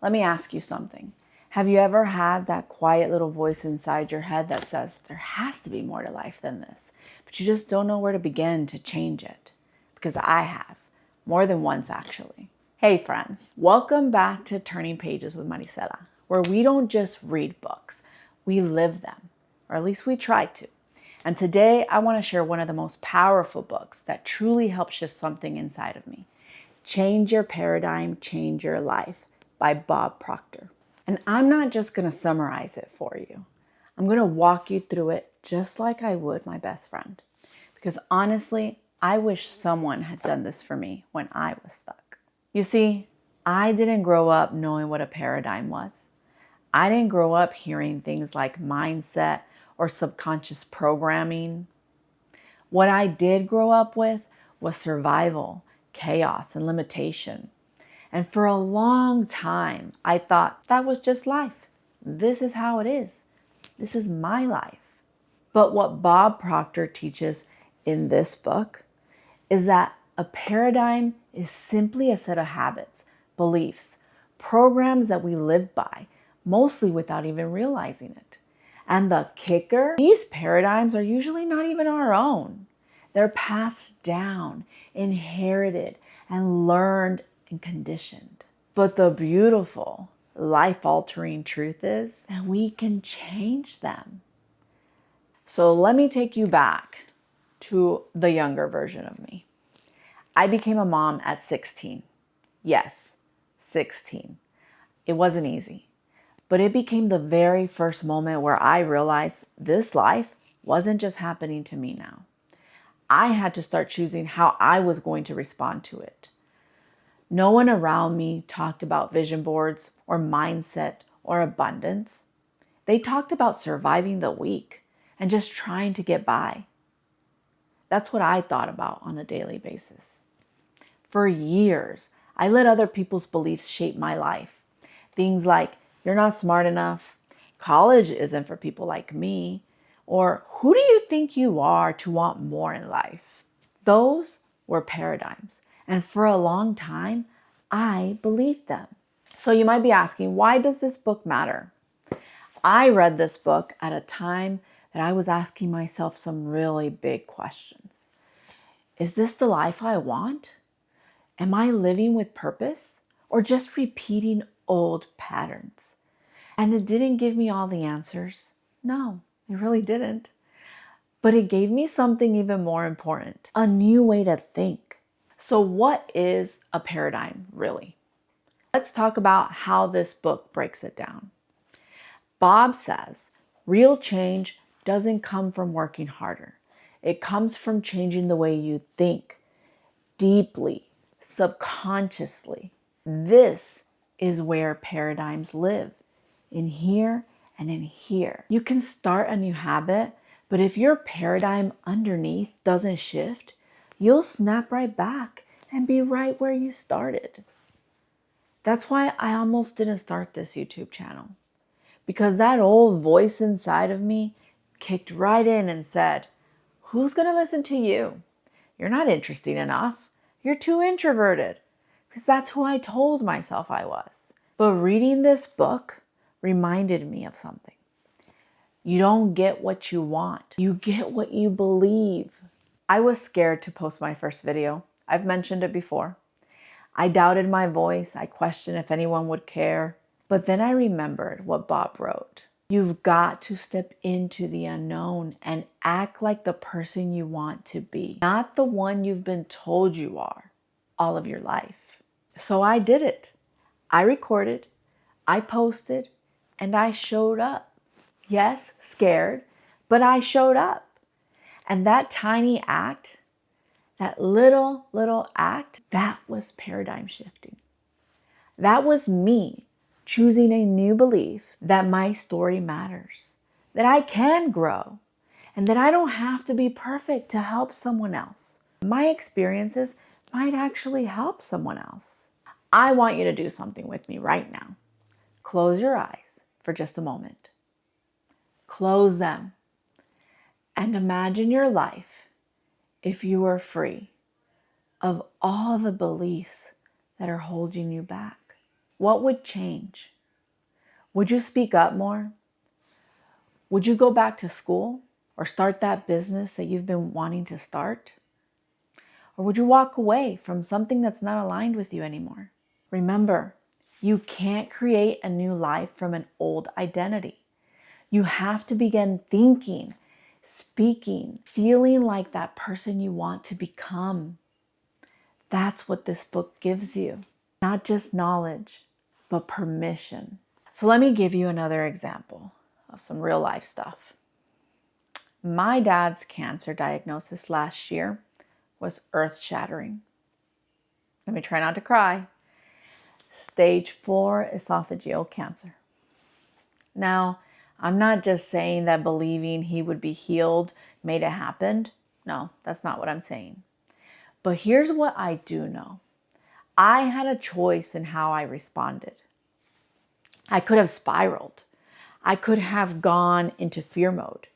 Let me ask you something. Have you ever had that quiet little voice inside your head that says there has to be more to life than this, but you just don't know where to begin to change it? Because I have, more than once actually. Hey friends, welcome back to Turning Pages with Maricela, where we don't just read books, we live them, or at least we try to. And today I want to share one of the most powerful books that truly helped shift something inside of me. Change Your Paradigm, Change Your Life by Bob Proctor. And I'm not just going to summarize it for you. I'm going to walk you through it just like I would my best friend. Because honestly, I wish someone had done this for me when I was stuck. You see, I didn't grow up knowing what a paradigm was. I didn't grow up hearing things like mindset or subconscious programming. What I did grow up with was survival, chaos, and limitation. And for a long time, I thought that was just life. This is how it is. This is my life. But what Bob Proctor teaches in this book is that a paradigm is simply a set of habits, beliefs, programs that we live by, mostly without even realizing it. And the kicker, these paradigms are usually not even our own. They're passed down, inherited, and learned and conditioned. But the beautiful, life-altering truth is that we can change them. So let me take you back to the younger version of me. I became a mom at 16. Yes, 16. It wasn't easy, but it became the very first moment where I realized this life wasn't just happening to me now. I had to start choosing how I was going to respond to it. No one around me talked about vision boards or mindset or abundance. They talked about surviving the week and just trying to get by. That's what I thought about on a daily basis. For years, I let other people's beliefs shape my life. Things like, you're not smart enough, college isn't for people like me, or who do you think you are to want more in life? Those were paradigms. And for a long time, I believed them. So you might be asking, why does this book matter? I read this book at a time that I was asking myself some really big questions. Is this the life I want? Am I living with purpose or just repeating old patterns? And it didn't give me all the answers. No, it really didn't. But it gave me something even more important, a new way to think. So what is a paradigm really? Let's talk about how this book breaks it down. Bob says, real change doesn't come from working harder. It comes from changing the way you think, deeply, subconsciously. This is where paradigms live, in here and in here. You can start a new habit, but if your paradigm underneath doesn't shift, you'll snap right back and be right where you started. That's why I almost didn't start this YouTube channel, because that old voice inside of me kicked right in and said, who's going to listen to you? You're not interesting enough. You're too introverted. Because that's who I told myself I was. But reading this book reminded me of something. You don't get what you want. You get what you believe. I was scared to post my first video. I've mentioned it before. I doubted my voice. I questioned if anyone would care. But then I remembered what Bob wrote. You've got to step into the unknown and act like the person you want to be, not the one you've been told you are all of your life. So I did it. I recorded, I posted, and I showed up. Yes, scared, but I showed up. And that tiny act, that little act, that was paradigm shifting. That was me choosing a new belief that my story matters, that I can grow, and that I don't have to be perfect to help someone else. My experiences might actually help someone else. I want you to do something with me right now. Close your eyes for just a moment. Close them and imagine your life if you were free of all the beliefs that are holding you back. what would change? Would you speak up more? Would you go back to school or start that business that you've been wanting to start? Or would you walk away from something that's not aligned with you anymore? Remember, you can't create a new life from an old identity. You have to begin thinking, speaking, feeling like that person you want to become. That's what this book gives you. Not just knowledge, but permission. So let me give you another example of some real life stuff. My dad's cancer diagnosis last year was earth-shattering. Let me try not to cry. Stage 4 esophageal cancer. Now, I'm not just saying that believing he would be healed made it happen. No, that's not what I'm saying. But here's what I do know. I had a choice in how I responded. I could have spiraled. I could have gone into fear mode.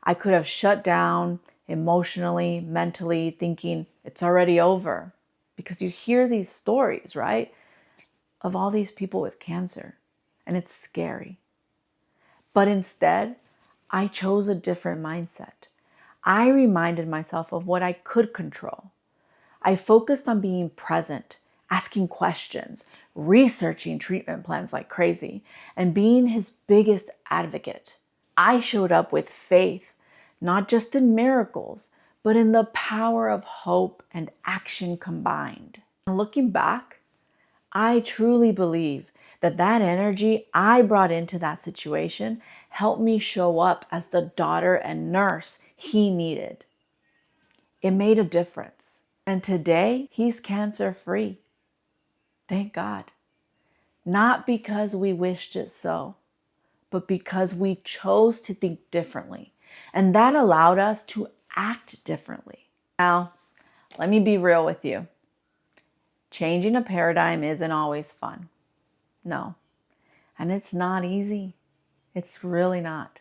I could have shut down emotionally, mentally, thinking it's already over. Because you hear these stories, right, of all these people with cancer, and it's scary. But instead, I chose a different mindset. I reminded myself of what I could control. I focused on being present, asking questions, researching treatment plans like crazy, and being his biggest advocate. I showed up with faith, not just in miracles, but in the power of hope and action combined. And looking back, I truly believe that that energy I brought into that situation helped me show up as the daughter and nurse he needed. It made a difference. And today, he's cancer-free. Thank God. Not because we wished it so, but because we chose to think differently. And that allowed us to act differently. Now, let me be real with you. Changing a paradigm isn't always fun. No. And it's not easy. It's really not.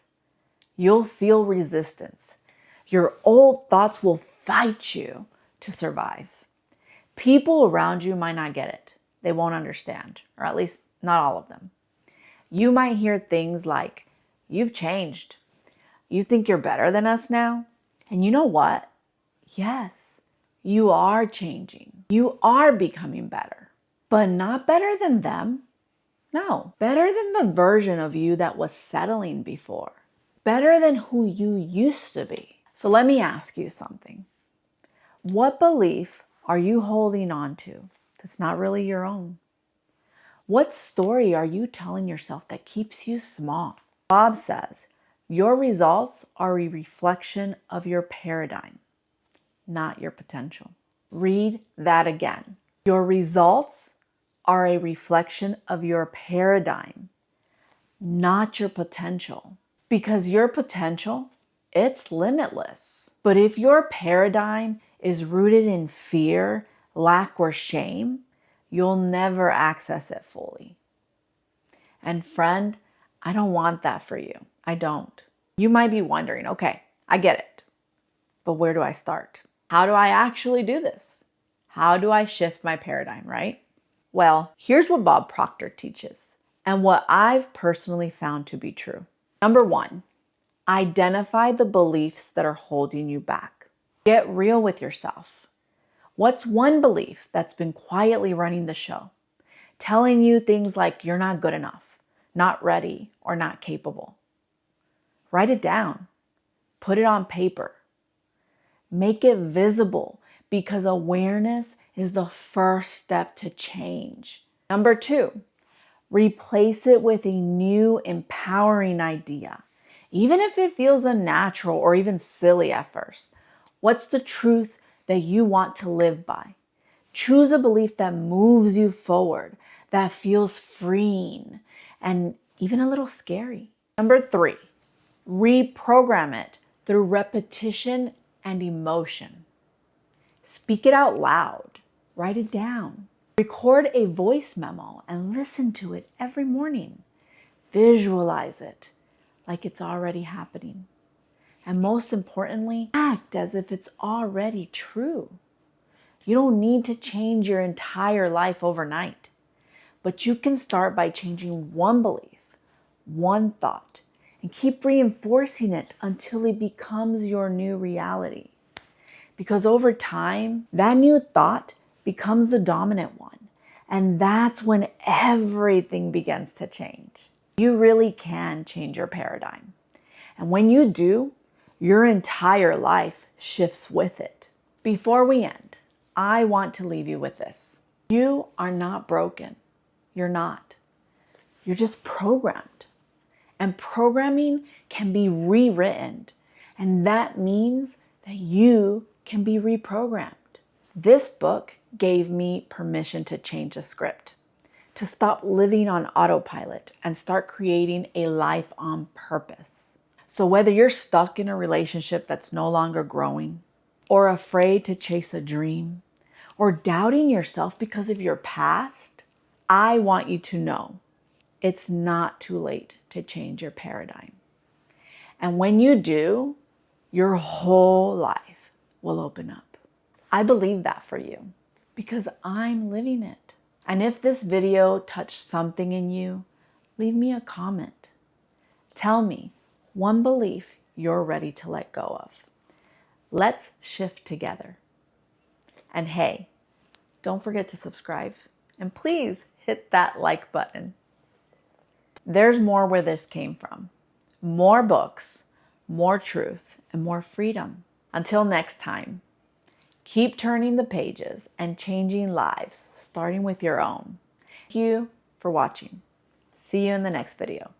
You'll feel resistance. Your old thoughts will fight you to survive. People around you might not get it. They won't understand, or at least not all of them. You might hear things like, "You've changed. You think you're better than us now?" And you know what? Yes, you are changing. You are becoming better, but not better than them. No, better than the version of you that was settling before. Better than who you used to be. So let me ask you something. What belief are you holding on to that's not really your own? What story are you telling yourself that keeps you small? Bob says, your results are a reflection of your paradigm, not your potential. Read that again. Your results are a reflection of your paradigm, not your potential. Because your potential, it's limitless. But if your paradigm is rooted in fear, lack, or shame, you'll never access it fully. And friend, I don't want that for you. I don't. You might be wondering, okay, I get it, but where do I start? How do I actually do this? How do I shift my paradigm, right? Well, here's what Bob Proctor teaches and what I've personally found to be true. Number 1, identify the beliefs that are holding you back. Get real with yourself. What's one belief that's been quietly running the show? Telling you things like you're not good enough, not ready, or not capable. Write it down. Put it on paper. Make it visible, because awareness is the first step to change. Number 2, replace it with a new empowering idea. Even if it feels unnatural or even silly at first. What's the truth that you want to live by? Choose a belief that moves you forward, that feels freeing, and even a little scary. Number 3, reprogram it through repetition and emotion. Speak it out loud. Write it down. Record a voice memo and listen to it every morning. Visualize it like it's already happening. And most importantly, act as if it's already true. You don't need to change your entire life overnight, But you can start by changing one belief, one thought, and keep reinforcing it until it becomes your new reality. Because over time, that new thought becomes the dominant one. And that's when everything begins to change. You really can change your paradigm. And when you do, your entire life shifts with it. Before we end, I want to leave you with this. You are not broken. You're not. You're just programmed. And programming can be rewritten. And that means that you can be reprogrammed. This book gave me permission to change the script, to stop living on autopilot and start creating a life on purpose. So whether you're stuck in a relationship that's no longer growing, or afraid to chase a dream, or doubting yourself because of your past, I want you to know it's not too late to change your paradigm. And when you do, your whole life will open up. I believe that for you because I'm living it. And if this video touched something in you, leave me a comment. Tell me one belief you're ready to let go of. Let's shift together. And hey, don't forget to subscribe and please hit that like button. There's more where this came from. More books, more truth, and more freedom. Until next time, keep turning the pages and changing lives, starting with your own. Thank you for watching. See you in the next video.